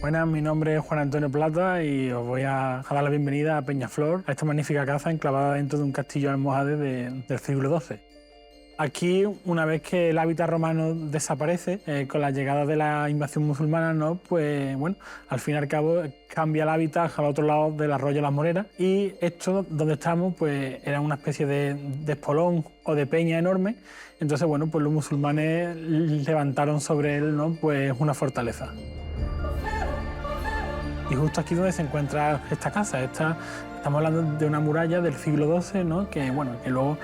Buenas, mi nombre es Juan Antonio Plata y os voy a dar la bienvenida a Peñaflor, a esta magnífica casa enclavada dentro de un castillo almohade del siglo XII. Aquí, una vez que el hábitat romano desaparece, con la llegada de la invasión musulmana, ¿no? Pues bueno, al fin y al cabo cambia el hábitat al otro lado del arroyo Las Moreras, y esto donde estamos pues era una especie de espolón o de peña enorme. Entonces bueno, pues los musulmanes levantaron sobre él, ¿no? Pues una fortaleza. Y justo aquí donde se encuentra esta casa, estamos hablando de una muralla del siglo XII, ¿no? Que luego,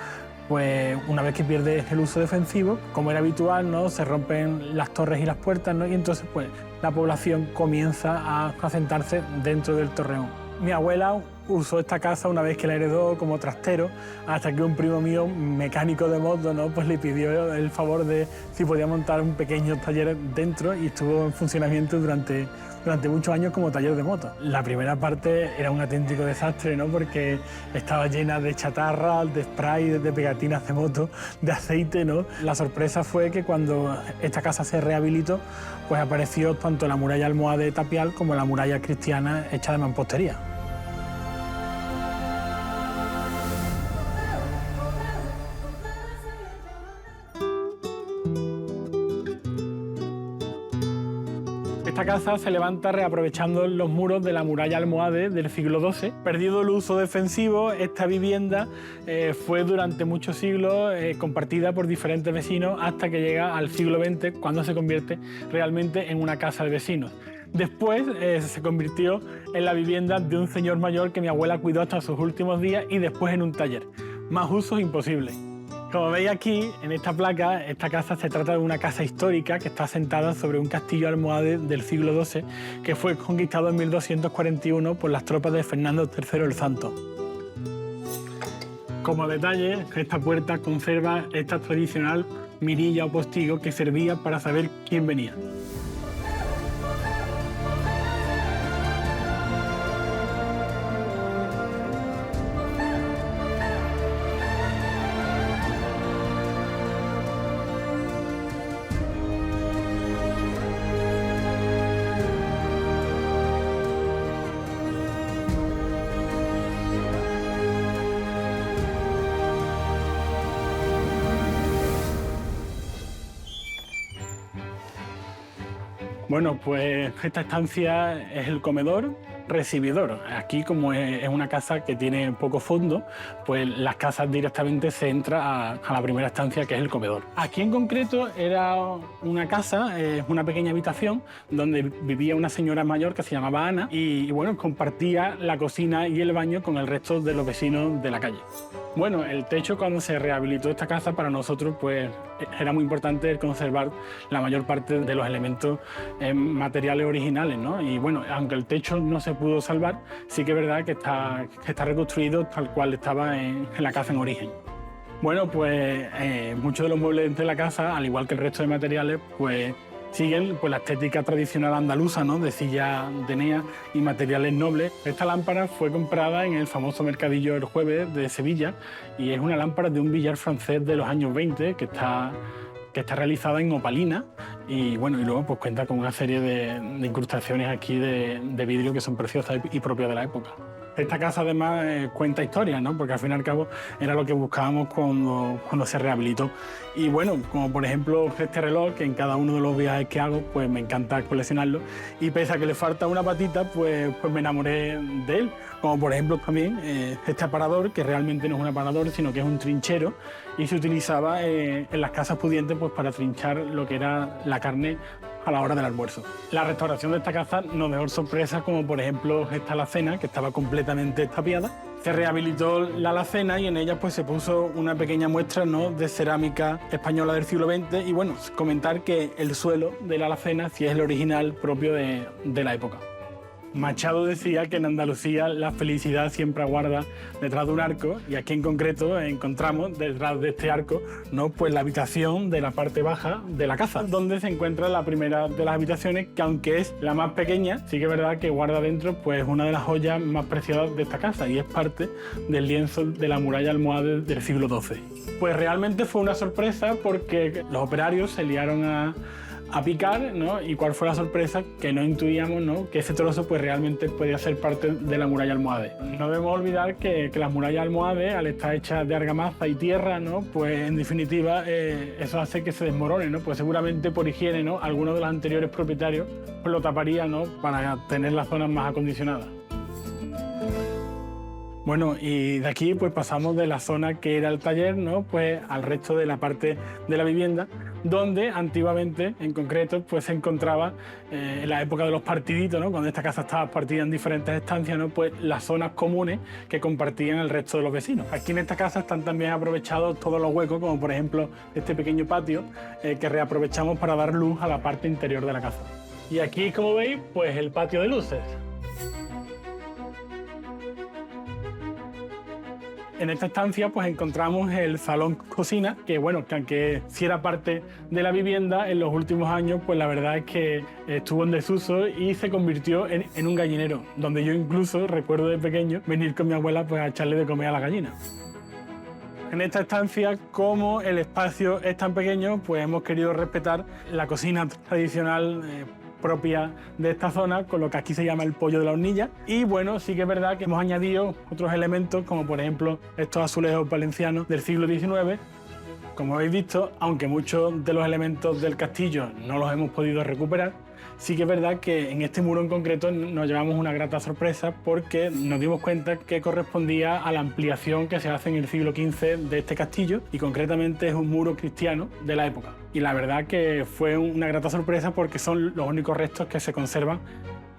pues una vez que pierde el uso defensivo, como era habitual, ¿no? Se rompen las torres y las puertas, ¿no? Y entonces pues la población comienza a asentarse dentro del torreón. Mi abuela usó esta casa una vez que la heredó como trastero, hasta que un primo mío, mecánico de moto, ¿no? Pues le pidió el favor de si podía montar un pequeño taller dentro, y estuvo en funcionamiento durante muchos años como taller de moto. La primera parte era un auténtico desastre, ¿no? Porque estaba llena de chatarra, de spray, de pegatinas de moto, de aceite, ¿no? La sorpresa fue que cuando esta casa se rehabilitó, pues apareció tanto la muralla almohade tapial como la muralla cristiana hecha de mampostería. Esta casa se levanta reaprovechando los muros de la muralla almohade del siglo XII. Perdido el uso defensivo, esta vivienda fue durante muchos siglos compartida por diferentes vecinos hasta que llega al siglo XX, cuando se convierte realmente en una casa de vecinos. Después se convirtió en la vivienda de un señor mayor que mi abuela cuidó hasta sus últimos días, y después en un taller. Más usos imposibles. Como veis aquí, en esta placa, esta casa se trata de una casa histórica que está asentada sobre un castillo almohade del siglo XII que fue conquistado en 1241 por las tropas de Fernando III el Santo. Como detalle, esta puerta conserva esta tradicional mirilla o postigo que servía para saber quién venía. Bueno, pues esta estancia es el comedor recibidor. Aquí, como es una casa que tiene poco fondo, pues las casas directamente se entra a la primera estancia, que es el comedor. Aquí en concreto era una casa, una pequeña habitación donde vivía una señora mayor que se llamaba Ana, y bueno, compartía la cocina y el baño con el resto de los vecinos de la calle. Bueno, el techo, cuando se rehabilitó esta casa, para nosotros pues era muy importante conservar la mayor parte de los elementos materiales originales, ¿no? Y bueno, aunque el techo no se pudo salvar, sí que es verdad que está reconstruido tal cual estaba en la casa en origen. Bueno, pues muchos de los muebles de la casa, al igual que el resto de materiales, pues siguen pues la estética tradicional andaluza, ¿no? De silla de enea y materiales nobles. Esta lámpara fue comprada en el famoso mercadillo El Jueves de Sevilla, y es una lámpara de un billar francés de los años 20 que está realizada en opalina, y bueno, y luego pues cuenta con una serie de incrustaciones aquí de vidrio que son preciosas y propias de la época. Esta casa además cuenta historias, ¿no? Porque al fin y al cabo era lo que buscábamos cuando se rehabilitó. Y bueno, como por ejemplo este reloj, que en cada uno de los viajes que hago pues me encanta coleccionarlo, y pese a que le falta una patita, pues me enamoré de él. Como por ejemplo también este aparador, que realmente no es un aparador, sino que es un trinchero, y se utilizaba en las casas pudientes pues para trinchar lo que era la carne a la hora del almuerzo. La restauración de esta casa nos dejó sorpresas, como por ejemplo esta alacena, que estaba completamente tapiada. Se rehabilitó la alacena y en ella pues se puso una pequeña muestra, ¿no?, de cerámica española del siglo XX, y bueno, comentar que el suelo de la alacena sí es el original propio de la época. Machado decía que en Andalucía la felicidad siempre aguarda detrás de un arco, y aquí en concreto encontramos detrás de este arco, ¿no?, pues la habitación de la parte baja de la casa, donde se encuentra la primera de las habitaciones, que aunque es la más pequeña, sí que es verdad que guarda dentro pues una de las joyas más preciadas de esta casa, y es parte del lienzo de la muralla almohade del siglo XII. Pues realmente fue una sorpresa, porque los operarios se liaron a a picar, ¿no? Y cuál fue la sorpresa que no intuíamos, ¿no? Que ese trozo pues realmente podía ser parte de la muralla almohade. No debemos olvidar que las murallas almohades, al estar hechas de argamasa y tierra, ¿no? Pues en definitiva eso hace que se desmorone, ¿no? Pues seguramente por higiene, ¿no? Algunos de los anteriores propietarios pues lo taparían, ¿no? Para tener las zonas más acondicionadas. Bueno, y de aquí pues pasamos de la zona que era el taller, ¿no? Pues al resto de la parte de la vivienda, donde antiguamente, en concreto, pues se encontraba en la época de los partiditos, ¿no? Cuando esta casa estaba partida en diferentes estancias, ¿no? Pues las zonas comunes que compartían el resto de los vecinos. Aquí en esta casa están también aprovechados todos los huecos, como por ejemplo este pequeño patio que reaprovechamos para dar luz a la parte interior de la casa. Y aquí, como veis, pues el patio de luces. En esta estancia pues encontramos el salón cocina, que bueno, que aunque sí era parte de la vivienda, en los últimos años pues la verdad es que estuvo en desuso y se convirtió en un gallinero, donde yo incluso recuerdo de pequeño venir con mi abuela pues a echarle de comer a la gallina. En esta estancia, como el espacio es tan pequeño, pues hemos querido respetar la cocina tradicional propia de esta zona, con lo que aquí se llama el pollo de la hornilla. Y bueno, sí que es verdad que hemos añadido otros elementos, como por ejemplo estos azulejos valencianos del siglo XIX. Como habéis visto, aunque muchos de los elementos del castillo no los hemos podido recuperar, sí que es verdad que en este muro en concreto nos llevamos una grata sorpresa, porque nos dimos cuenta que correspondía a la ampliación que se hace en el siglo XV de este castillo, y concretamente es un muro cristiano de la época. Y la verdad que fue una grata sorpresa porque son los únicos restos que se conservan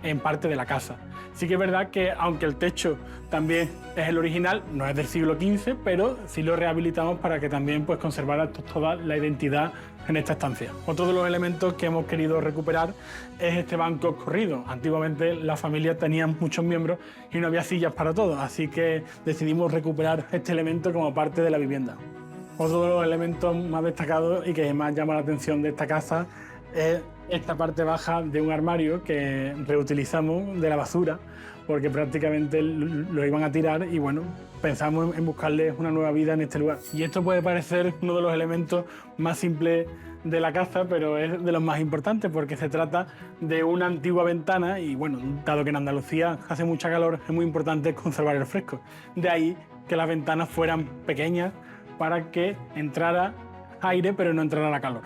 en parte de la casa. Sí que es verdad que aunque el techo también es el original, no es del siglo XV, pero sí lo rehabilitamos para que también pues conservara toda la identidad en esta estancia. Otro de los elementos que hemos querido recuperar es este banco corrido. Antiguamente la familia tenía muchos miembros y no había sillas para todos, así que decidimos recuperar este elemento como parte de la vivienda. Otro de los elementos más destacados y que más llama la atención de esta casa es esta parte baja de un armario que reutilizamos de la basura, porque prácticamente lo iban a tirar y bueno, pensamos en buscarle una nueva vida en este lugar. Y esto puede parecer uno de los elementos más simples de la casa, pero es de los más importantes porque se trata de una antigua ventana y bueno, dado que en Andalucía hace mucha calor, es muy importante conservar el fresco. De ahí que las ventanas fueran pequeñas para que entrara aire pero no entrara la calor.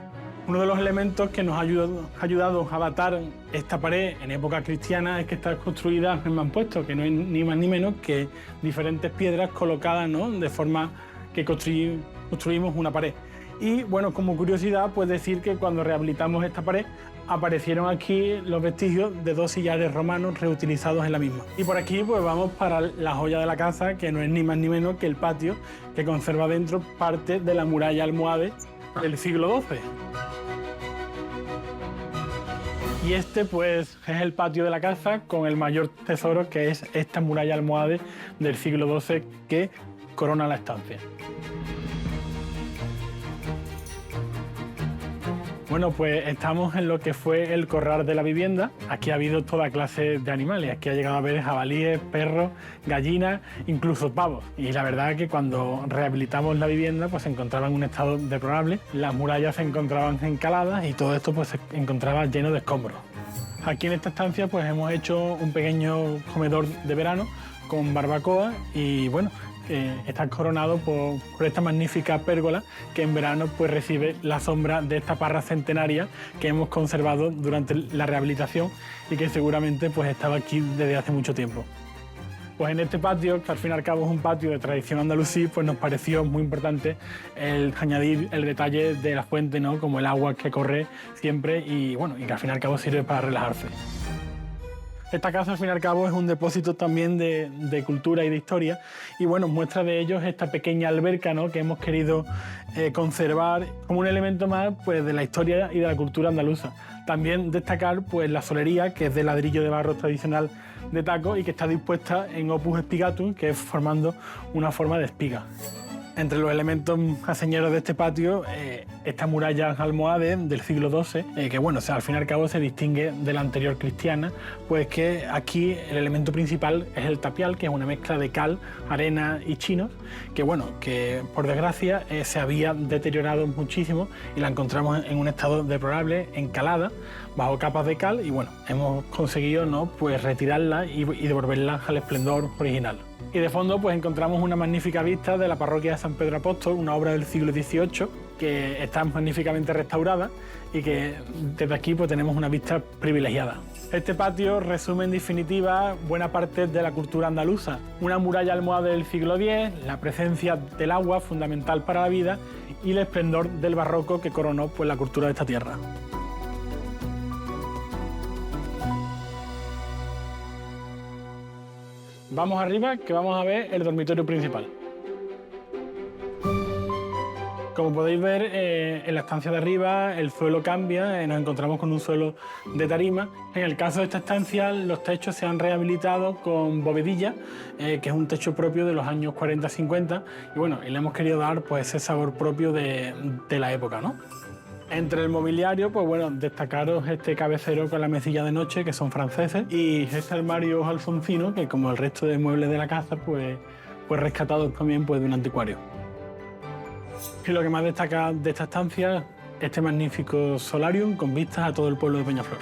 Uno de los elementos que nos ha ayudado a datar esta pared en época cristiana es que está construida en mampuesto, que no es ni más ni menos que diferentes piedras colocadas, ¿no? De forma que construimos una pared. Y bueno, como curiosidad, pues decir que cuando rehabilitamos esta pared aparecieron aquí los vestigios de 2 sillares romanos reutilizados en la misma. Y por aquí pues vamos para la joya de la casa, que no es ni más ni menos que el patio, que conserva dentro parte de la muralla almohade del siglo XII. Y este pues es el patio de la casa con el mayor tesoro, que es esta muralla almohade del siglo XII que corona la estancia. Bueno, pues estamos en lo que fue el corral de la vivienda. Aquí ha habido toda clase de animales. Aquí ha llegado a ver jabalíes, perros, gallinas, incluso pavos. Y la verdad es que cuando rehabilitamos la vivienda pues se encontraba en un estado deplorable. Las murallas se encontraban encaladas y todo esto pues se encontraba lleno de escombros. Aquí en esta estancia pues hemos hecho un pequeño comedor de verano con barbacoa y bueno, está coronado por esta magnífica pérgola que en verano pues recibe la sombra de esta parra centenaria que hemos conservado durante la rehabilitación y que seguramente pues estaba aquí desde hace mucho tiempo. Pues en este patio, que al fin y al cabo es un patio de tradición andalusí, pues nos pareció muy importante el añadir el detalle de la fuente, ¿no? Como el agua que corre siempre y bueno, y que al fin y al cabo sirve para relajarse. Esta casa, al fin y al cabo, es un depósito también de cultura y de historia. Y bueno, muestra de ello es esta pequeña alberca, ¿no? Que hemos querido conservar como un elemento más pues, de la historia y de la cultura andaluza. También destacar pues, la solería, que es de ladrillo de barro tradicional de taco y que está dispuesta en opus spigatum, que es formando una forma de espiga. Entre los elementos señeros de este patio, esta muralla almohade del siglo XII, que bueno, o sea, al fin y al cabo se distingue de la anterior cristiana, pues que aquí el elemento principal es el tapial, que es una mezcla de cal, arena y chinos, que bueno, que por desgracia se había deteriorado muchísimo y la encontramos en un estado deplorable, encalada, bajo capas de cal, y bueno, hemos conseguido, ¿no?, pues retirarla y devolverla al esplendor original. Y de fondo pues encontramos una magnífica vista de la parroquia de San Pedro Apóstol, una obra del siglo XVIII que está magníficamente restaurada y que desde aquí pues tenemos una vista privilegiada. Este patio resume en definitiva buena parte de la cultura andaluza. Una muralla almohade del siglo X, la presencia del agua fundamental para la vida y el esplendor del barroco que coronó pues la cultura de esta tierra. Vamos arriba, que vamos a ver el dormitorio principal. Como podéis ver, en la estancia de arriba el suelo cambia, nos encontramos con un suelo de tarima. En el caso de esta estancia, los techos se han rehabilitado con bovedilla, que es un techo propio de los años 40-50, y bueno, y le hemos querido dar pues ese sabor propio de la época, ¿no? Entre el mobiliario, pues bueno, destacaros este cabecero con la mesilla de noche, que son franceses, y este armario alfonsino, que como el resto de muebles de la casa, pues rescatados también pues, de un anticuario. Y lo que más destaca de esta estancia, este magnífico solarium con vistas a todo el pueblo de Peñaflor.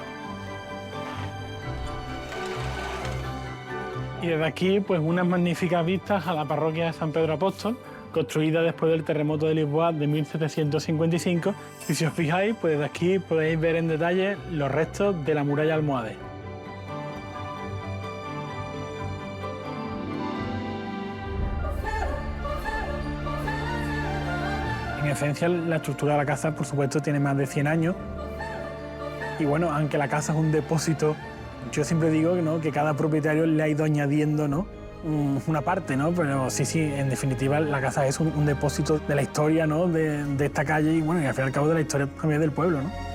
Y desde aquí, pues unas magníficas vistas a la parroquia de San Pedro Apóstol, construida después del terremoto de Lisboa de 1755. Y si os fijáis, pues desde aquí podéis ver en detalle los restos de la muralla almohade. En esencia, la estructura de la casa, por supuesto, tiene más de 100 años. Y bueno, aunque la casa es un depósito, yo siempre digo, ¿no?, que cada propietario le ha ido añadiendo, ¿no?, una parte, ¿no? Pero sí, en definitiva la casa es un depósito de la historia, ¿no?, de esta calle y bueno, y al fin y al cabo de la historia también del pueblo, ¿no?